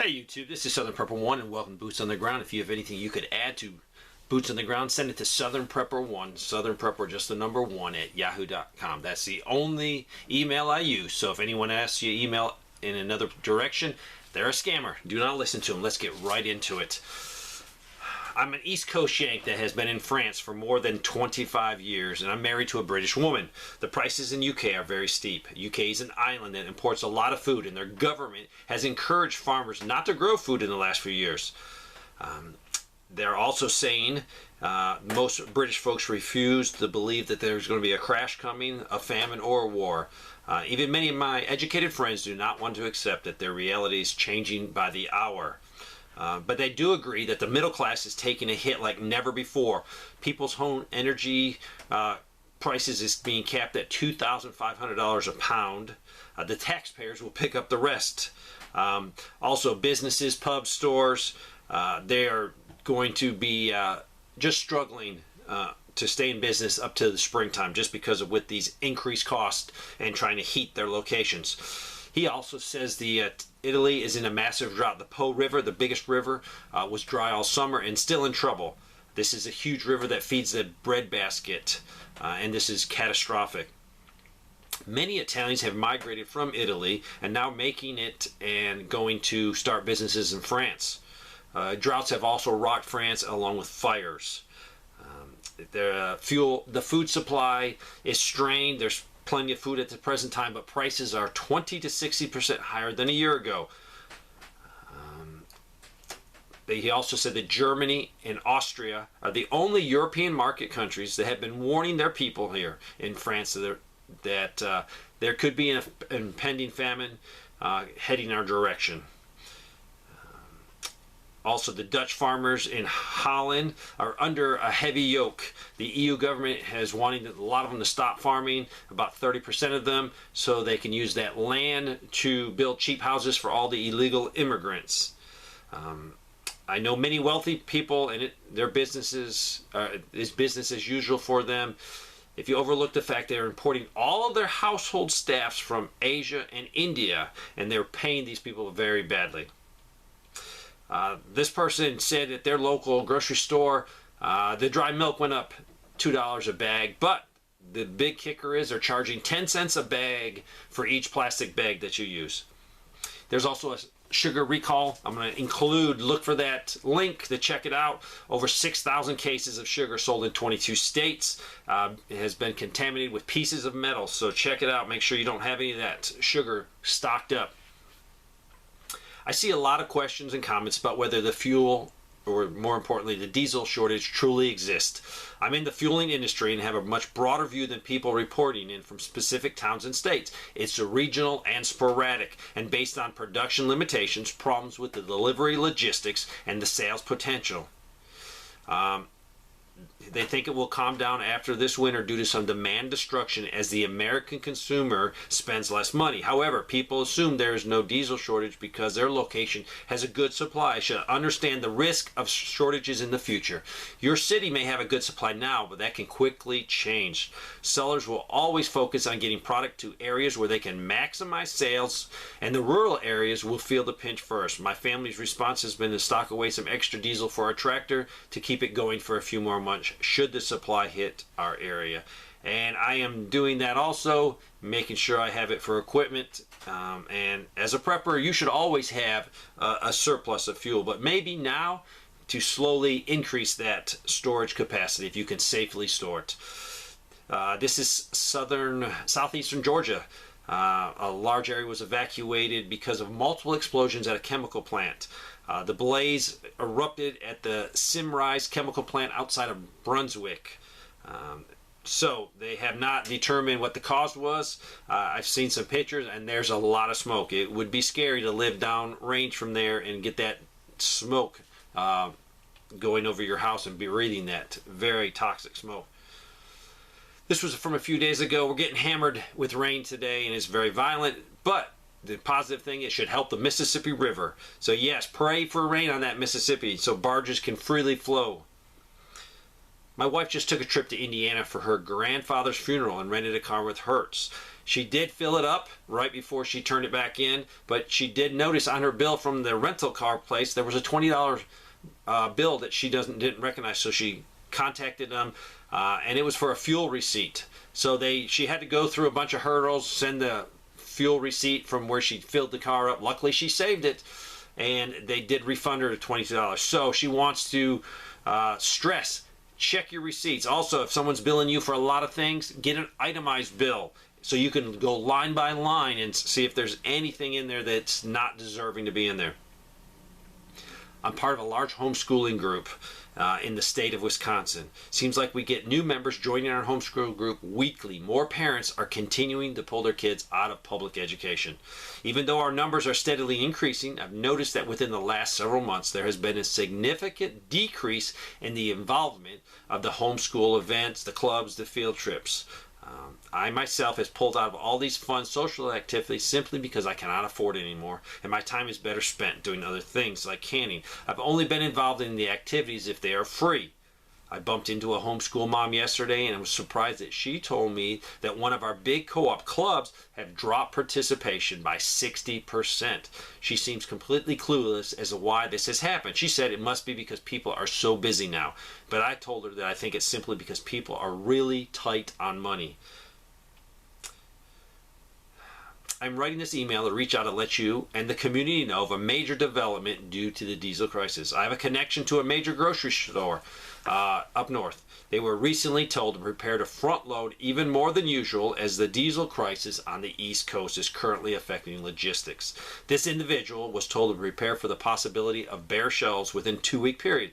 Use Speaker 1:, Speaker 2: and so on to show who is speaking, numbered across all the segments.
Speaker 1: Hey YouTube, this is Southern Prepper 1 and welcome to Boots on the Ground. If you have anything you could add to Boots on the Ground, send it to Southern Prepper 1, Southern Prepper, just the number 1 at yahoo.com. That's the only email I use. So if anyone asks you email in another direction, they're a scammer. Do not listen to them. Let's get right into it. I'm an East Coast Yank that has been in France for more than 25 years, and I'm married to a British woman. The prices in UK are very steep. UK is an island that imports a lot of food, and their government has encouraged farmers not to grow food in the last few years. They're also saying most British folks refuse to believe that there's going to be a crash coming, a famine, or a war. Even many of my educated friends do not want to accept that their reality is changing by the hour. But they do agree that the middle class is taking a hit like never before. People's home energy prices is being capped at $2,500 a pound. The taxpayers will pick up the rest. Also, businesses, pubs, stores, they are going to be just struggling to stay in business up to the springtime just because of with these increased costs and trying to heat their locations. He also says Italy is in a massive drought. The Po River, the biggest river, was dry all summer and still in trouble. This is a huge river that feeds the breadbasket, and this is catastrophic. Many Italians have migrated from Italy and now making it and going to start businesses in France. Droughts have also rocked France along with fires. The food supply is strained. There's plenty of food at the present time, but prices are 20 to 60% higher than a year ago. He also said that Germany and Austria are the only European market countries that have been warning their people here in France that there could be an impending famine heading our direction. Also, the Dutch farmers in Holland are under a heavy yoke. The EU government has wanted a lot of them to stop farming, about 30% of them, so they can use that land to build cheap houses for all the illegal immigrants. I know many wealthy people, and their businesses is business as usual for them. If you overlook the fact they're importing all of their household staffs from Asia and India, and they're paying these people very badly. This person said at their local grocery store, the dry milk went up $2 a bag, but the big kicker is they're charging 10 cents a bag for each plastic bag that you use. There's also a sugar recall. I'm going to look for that link to check it out. Over 6,000 cases of sugar sold in 22 states. It has been contaminated with pieces of metal, so check it out. Make sure you don't have any of that sugar stocked up. I see a lot of questions and comments about whether the fuel, or more importantly, the diesel shortage truly exists. I'm in the fueling industry and have a much broader view than people reporting in from specific towns and states. It's regional and sporadic and based on production limitations, problems with the delivery logistics, and the sales potential. They think it will calm down after this winter due to some demand destruction as the American consumer spends less money. However, people assume there is no diesel shortage because their location has a good supply. Should understand the risk of shortages in the future. Your city may have a good supply now, but that can quickly change. Sellers will always focus on getting product to areas where they can maximize sales, and the rural areas will feel the pinch first. My family's response has been to stock away some extra diesel for our tractor to keep it going for a few more months should the supply hit our area. And I am doing that also, making sure I have it for equipment. And as a prepper, you should always have a surplus of fuel, but maybe now to slowly increase that storage capacity if you can safely store it. This is southeastern Georgia. A large area was evacuated because of multiple explosions at a chemical plant. The blaze erupted at the Simrise chemical plant outside of Brunswick. So they have not determined what the cause was. I've seen some pictures and there's a lot of smoke. It would be scary to live down range from there and get that smoke going over your house and be breathing that very toxic smoke. This was from a few days ago. We're getting hammered with rain today and it's very violent, but the positive thing, it should help the Mississippi River. So yes, pray for rain on that Mississippi so barges can freely flow. My wife just took a trip to Indiana for her grandfather's funeral and rented a car with Hertz. She did fill it up right before she turned it back in, but she did notice on her bill from the rental car place there was a $20 bill that she didn't recognize. So she contacted them, and it was for a fuel receipt. So she had to go through a bunch of hurdles, send the fuel receipt from where she filled the car up. Luckily, she saved it, and they did refund her $22. So she wants to stress, check your receipts. Also, if someone's billing you for a lot of things, get an itemized bill so you can go line by line and see if there's anything in there that's not deserving to be in there. I'm part of a large homeschooling group in the state of Wisconsin. Seems like we get new members joining our homeschool group weekly. More parents are continuing to pull their kids out of public education. Even though our numbers are steadily increasing, I've noticed that within the last several months there has been a significant decrease in the involvement of the homeschool events, the clubs, the field trips. I myself has pulled out of all these fun social activities simply because I cannot afford it anymore, and my time is better spent doing other things like canning. I've only been involved in the activities if they are free. I bumped into a homeschool mom yesterday and I was surprised that she told me that one of our big co-op clubs have dropped participation by 60%. She seems completely clueless as to why this has happened. She said it must be because people are so busy now, but I told her that I think it's simply because people are really tight on money. I'm writing this email to reach out to let you and the community know of a major development due to the diesel crisis. I have a connection to a major grocery store up north. They were recently told to prepare to front load even more than usual as the diesel crisis on the East Coast is currently affecting logistics. This individual was told to prepare for the possibility of bare shelves within a 2-week period.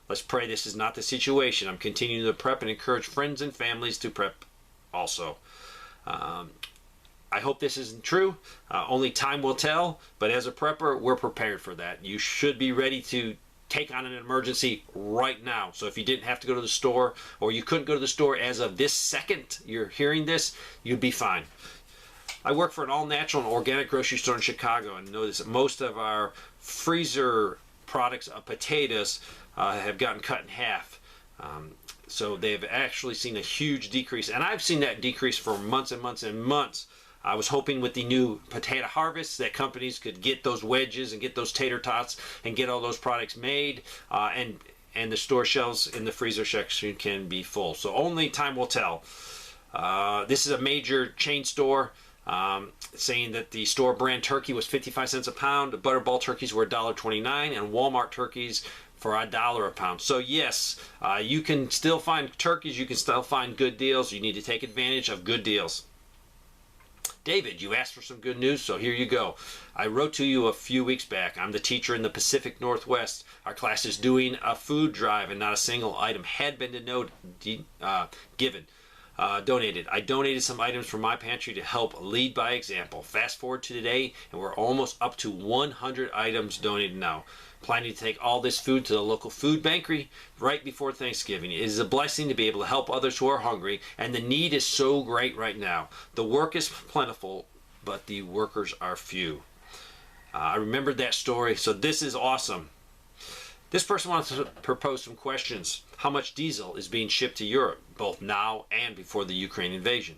Speaker 1: Let's pray this is not the situation. I'm continuing to prep and encourage friends and families to prep also. I hope this isn't true. Only time will tell, but as a prepper, we're prepared for that. You should be ready to take on an emergency right now. So if you didn't have to go to the store, or you couldn't go to the store as of this second you're hearing this, you'd be fine. I work for an all-natural and organic grocery store in Chicago, and notice that most of our freezer products of potatoes have gotten cut in half. So they've actually seen a huge decrease, and I've seen that decrease for months and months and months. I was hoping with the new potato harvest that companies could get those wedges and get those tater tots and get all those products made, and the store shelves in the freezer section can be full. So only time will tell. This is a major chain store saying that the store brand turkey was 55 cents a pound, the Butterball turkeys were $1.29, and Walmart turkeys for $1 a pound. So yes, you can still find turkeys, you can still find good deals. You need to take advantage of good deals. David, you asked for some good news, so here you go. I wrote to you a few weeks back. I'm the teacher in the Pacific Northwest. Our class is doing a food drive, and not a single item had been donated. I donated some items from my pantry to help lead by example. Fast forward to today, and we're almost up to 100 items donated now. Planning to take all this food to the local food bankery right before Thanksgiving. It is a blessing to be able to help others who are hungry, and the need is so great right now. The work is plentiful, but the workers are few. I remembered that story, so this is awesome. This person wants to propose some questions. How much diesel is being shipped to Europe, both now and before the Ukraine invasion?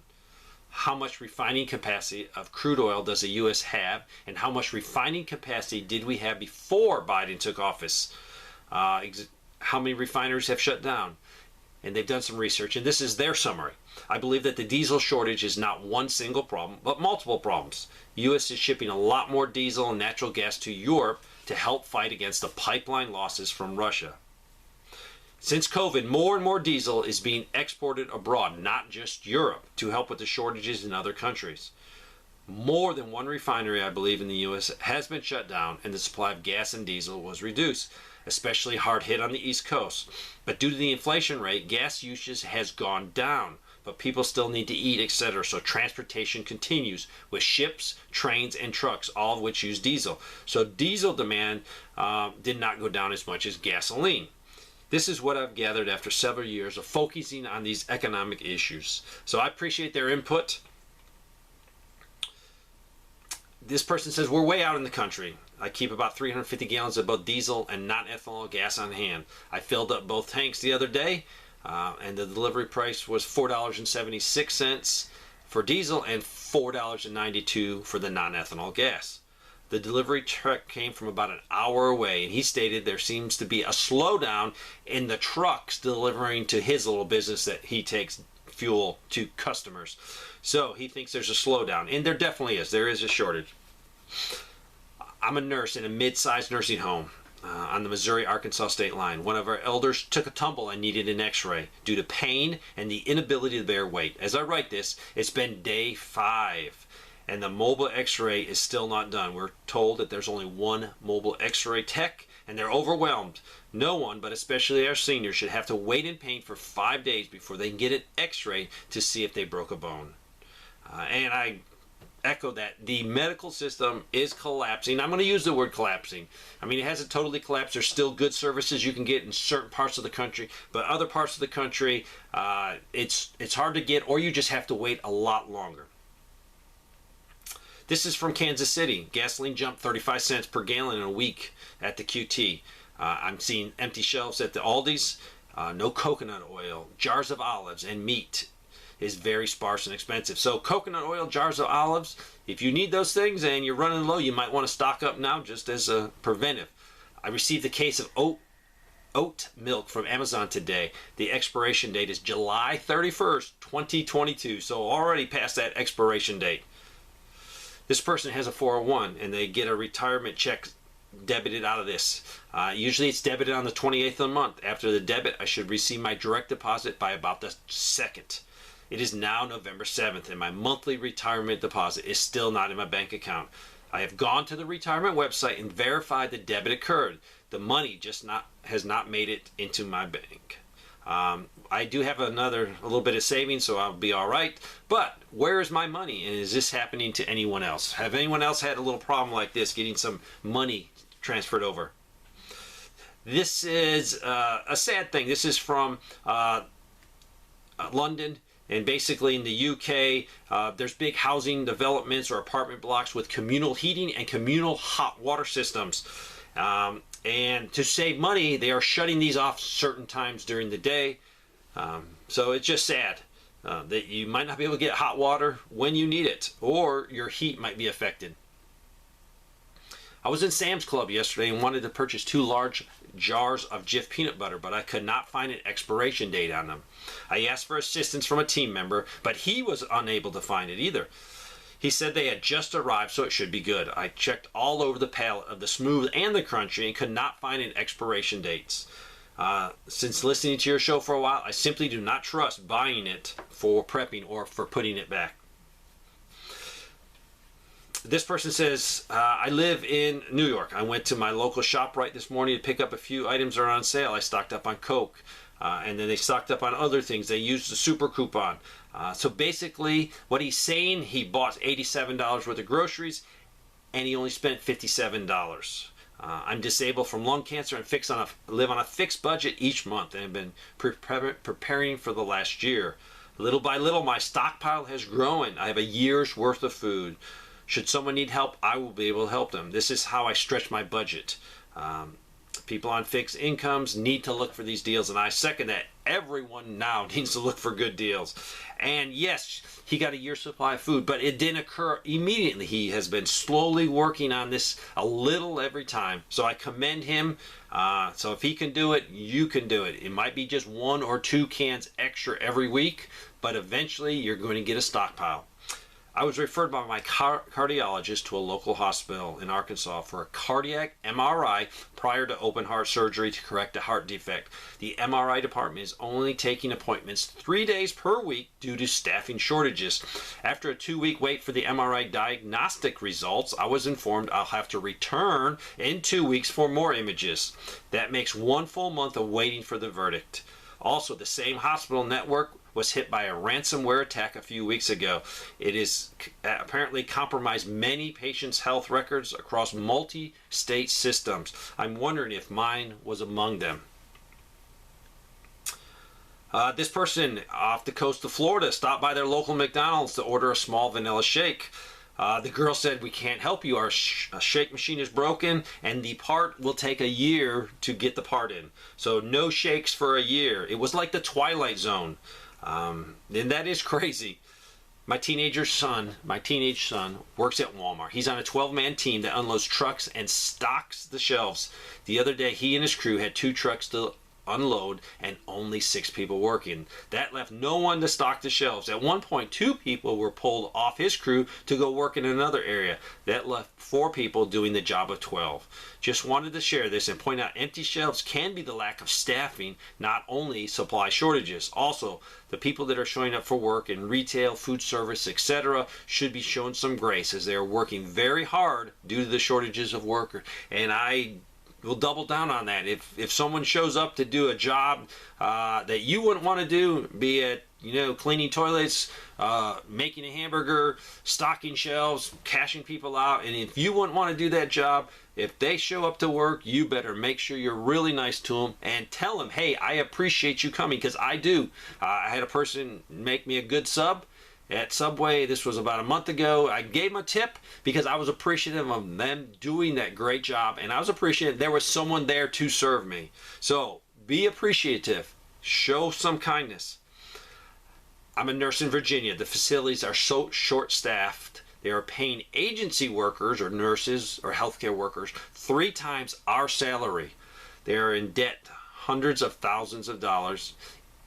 Speaker 1: How much refining capacity of crude oil does the U.S. have, and how much refining capacity did we have before Biden took office? How many refineries have shut down? And they've done some research, and this is their summary. I believe that the diesel shortage is not one single problem, but multiple problems. The U.S. is shipping a lot more diesel and natural gas to Europe to help fight against the pipeline losses from Russia. Since COVID, more and more diesel is being exported abroad, not just Europe, to help with the shortages in other countries. More than one refinery, I believe, in the U.S. has been shut down, and the supply of gas and diesel was reduced, especially hard hit on the East Coast. But due to the inflation rate, gas usage has gone down, but people still need to eat, etc. So transportation continues with ships, trains, and trucks, all of which use diesel. So diesel demand did not go down as much as gasoline. This is what I've gathered after several years of focusing on these economic issues. So I appreciate their input. This person says, we're way out in the country. I keep about 350 gallons of both diesel and non-ethanol gas on hand. I filled up both tanks the other day, and the delivery price was $4.76 for diesel and $4.92 for the non-ethanol gas. The delivery truck came from about an hour away, and he stated there seems to be a slowdown in the trucks delivering to his little business that he takes fuel to customers. So he thinks there's a slowdown, and there definitely is. There is a shortage. I'm a nurse in a mid-sized nursing home on the Missouri-Arkansas state line. One of our elders took a tumble and needed an x-ray due to pain and the inability to bear weight. As I write this, it's been day 5. And the mobile x-ray is still not done. We're told that there's only one mobile x-ray tech, and they're overwhelmed. No one, but especially our seniors, should have to wait in pain for 5 days before they can get an x-ray to see if they broke a bone. And I echo that. The medical system is collapsing. I'm going to use the word collapsing. I mean, it hasn't totally collapsed. There's still good services you can get in certain parts of the country, but other parts of the country, it's hard to get, or you just have to wait a lot longer. This is from Kansas City. Gasoline jumped 35 cents per gallon in a week at the QT. I'm seeing empty shelves at the Aldi's. No coconut oil, jars of olives, and meat is very sparse and expensive. So coconut oil, jars of olives, if you need those things and you're running low, you might want to stock up now just as a preventive. I received a case of oat milk from Amazon today. The expiration date is July 31st, 2022. So already past that expiration date. This person has a 401 and they get a retirement check debited out of this. Usually it's debited on the 28th of the month. After the debit, I should receive my direct deposit by about the 2nd. It is now November 7th and my monthly retirement deposit is still not in my bank account. I have gone to the retirement website and verified the debit occurred. The money just has not made it into my bank. I do have a little bit of savings, so I'll be all right. But where is my money? And is this happening to anyone else? Have anyone else had a little problem like this, getting some money transferred over? This is a sad thing. This is from London. And basically in the UK, there's big housing developments or apartment blocks with communal heating and communal hot water systems. And to save money, they are shutting these off certain times during the day. So it's just sad that you might not be able to get hot water when you need it, or your heat might be affected. I was in Sam's Club yesterday and wanted to purchase 2 large jars of Jif peanut butter, but I could not find an expiration date on them. I asked for assistance from a team member, but he was unable to find it either. He said they had just arrived, so it should be good. I checked all over the pallet of the smooth and the crunchy and could not find an expiration dates. Since listening to your show for a while, I simply do not trust buying it for prepping or for putting it back. This person says, I live in New York. I went to my local ShopRite this morning to pick up a few items that are on sale. I stocked up on Coke, and then they stocked up on other things. They used the super coupon. So basically, what he's saying, he bought $87 worth of groceries, and he only spent $57. I'm disabled from lung cancer and live on a fixed budget each month, and have been preparing for the last year. Little by little, my stockpile has grown. I have a year's worth of food. Should someone need help, I will be able to help them. This is how I stretch my budget. People on fixed incomes need to look for these deals, and I second that. Everyone now needs to look for good deals. And yes, he got a year's supply of food, but it didn't occur immediately. He has been slowly working on this a little every time. So I commend him. So if he can do it, you can do it. It might be just 1 or 2 cans extra every week, but eventually you're going to get a stockpile. I was referred by my cardiologist to a local hospital in Arkansas for a cardiac MRI prior to open heart surgery to correct a heart defect. The MRI department is only taking appointments 3 days per week due to staffing shortages. After a 2-week wait for the MRI diagnostic results, I was informed I'll have to return in 2 weeks for more images. That makes 1 full month of waiting for the verdict. Also, the same hospital network was hit by a ransomware attack a few weeks ago. It has apparently compromised many patients' health records across multi-state systems. I'm wondering if mine was among them. This person off the coast of Florida stopped by their local McDonald's to order a small vanilla shake. The girl said, "We can't help you. Our shake machine is broken and the part will take a year to get the part in. So no shakes for a year." It was like the Twilight Zone. And that is crazy. My teenage son works at Walmart. He's on a 12-man team that unloads trucks and stocks the shelves. The other day, he and his crew had 2 trucks to unload and only 6 people working. That left no one to stock the shelves. At one point, 2 people were pulled off his crew to go work in another area. That left 4 people doing the job of 12. Just wanted to share this and point out empty shelves can be the lack of staffing, not only supply shortages. Also, the people that are showing up for work in retail, food service, etc. should be shown some grace as they are working very hard due to the shortages of workers. And I will double down on that. If someone shows up to do a job that you wouldn't want to do, be it cleaning toilets, making a hamburger, stocking shelves, cashing people out, and if you wouldn't want to do that job, if they show up to work, you better make sure you're really nice to them and tell them, hey, I appreciate you coming, because I do. I had a person make me a good sub at Subway. This was about a month ago. I gave them a tip because I was appreciative of them doing that great job, and I was appreciative there was someone there to serve me. So be appreciative. Show some kindness. I'm a nurse in Virginia. The facilities are so short-staffed. They are paying agency workers or nurses or healthcare workers 3 times our salary. They are in debt hundreds of thousands of dollars.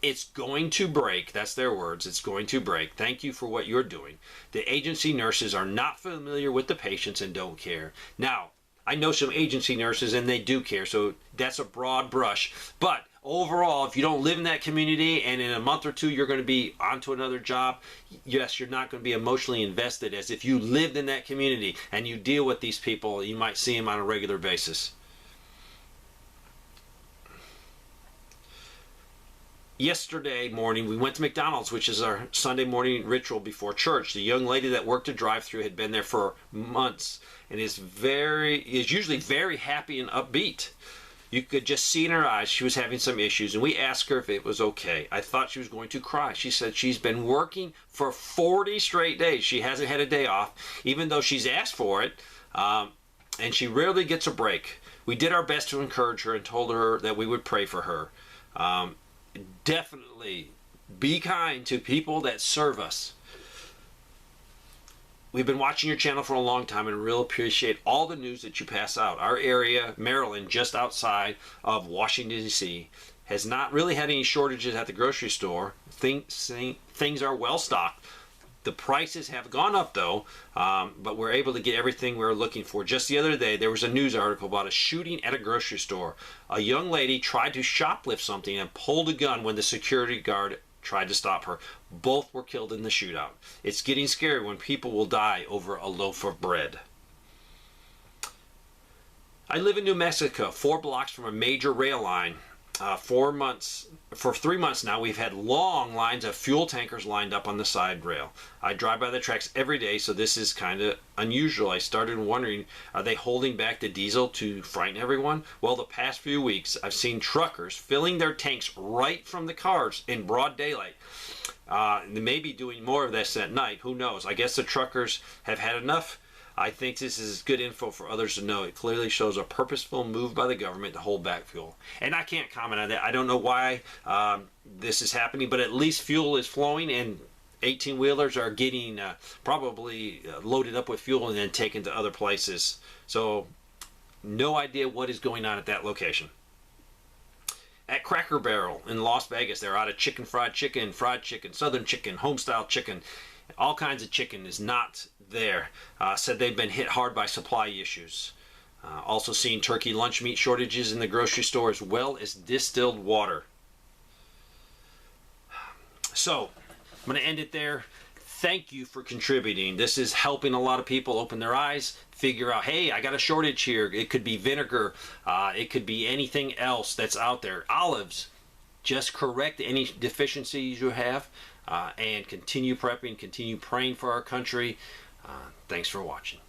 Speaker 1: It's going to break. That's their words. It's going to break. Thank you for what you're doing. The agency nurses are not familiar with the patients and don't care. Now, I know some agency nurses and they do care, so that's a broad brush. But overall, if you don't live in that community and in a month or 2 you're going to be onto another job, yes, you're not going to be emotionally invested as if you lived in that community and you deal with these people. You might see them on a regular basis. Yesterday morning, we went to McDonald's, which is our Sunday morning ritual before church. The young lady that worked a drive-thru had been there for months and is usually very happy and upbeat. You could just see in her eyes she was having some issues, and we asked her if it was okay. I thought she was going to cry. She said she's been working for 40 straight days. She hasn't had a day off, even though she's asked for it, and she rarely gets a break. We did our best to encourage her and told her that we would pray for her. Definitely be kind to people that serve us. We've been watching your channel for a long time and really appreciate all the news that you pass out. Our area, Maryland, just outside of Washington, D.C., has not really had any shortages at the grocery store. Things are well stocked. The prices have gone up, though, but we're able to get everything we're looking for. Just the other day, there was a news article about a shooting at a grocery store. A young lady tried to shoplift something and pulled a gun when the security guard tried to stop her. Both were killed in the shootout. It's getting scary when people will die over a loaf of bread. I live in New Mexico, 4 blocks from a major rail line. For 3 months now, we've had long lines of fuel tankers lined up on the side rail. I drive by the tracks every day, so this is kind of unusual. I started wondering, are they holding back the diesel to frighten everyone? Well, the past few weeks, I've seen truckers filling their tanks right from the cars in broad daylight. They may be doing more of this at night. Who knows? I guess the truckers have had enough. I think this is good info for others to know. It clearly shows a purposeful move by the government to hold back fuel. And I can't comment on that. I don't know why this is happening, but at least fuel is flowing and 18-wheelers are getting probably loaded up with fuel and then taken to other places. So no idea what is going on at that location. At Cracker Barrel in Las Vegas, they're out of fried chicken, southern chicken, home-style chicken. All kinds of chicken is not there. Said they've been hit hard by supply issues. Also seeing turkey lunch meat shortages in the grocery store as well as distilled water. So, I'm going to end it there. Thank you for contributing. This is helping a lot of people open their eyes, figure out, hey, I got a shortage here. It could be vinegar. It could be anything else that's out there. Olives. Just correct any deficiencies you have. And continue prepping, continue praying for our country. Thanks for watching.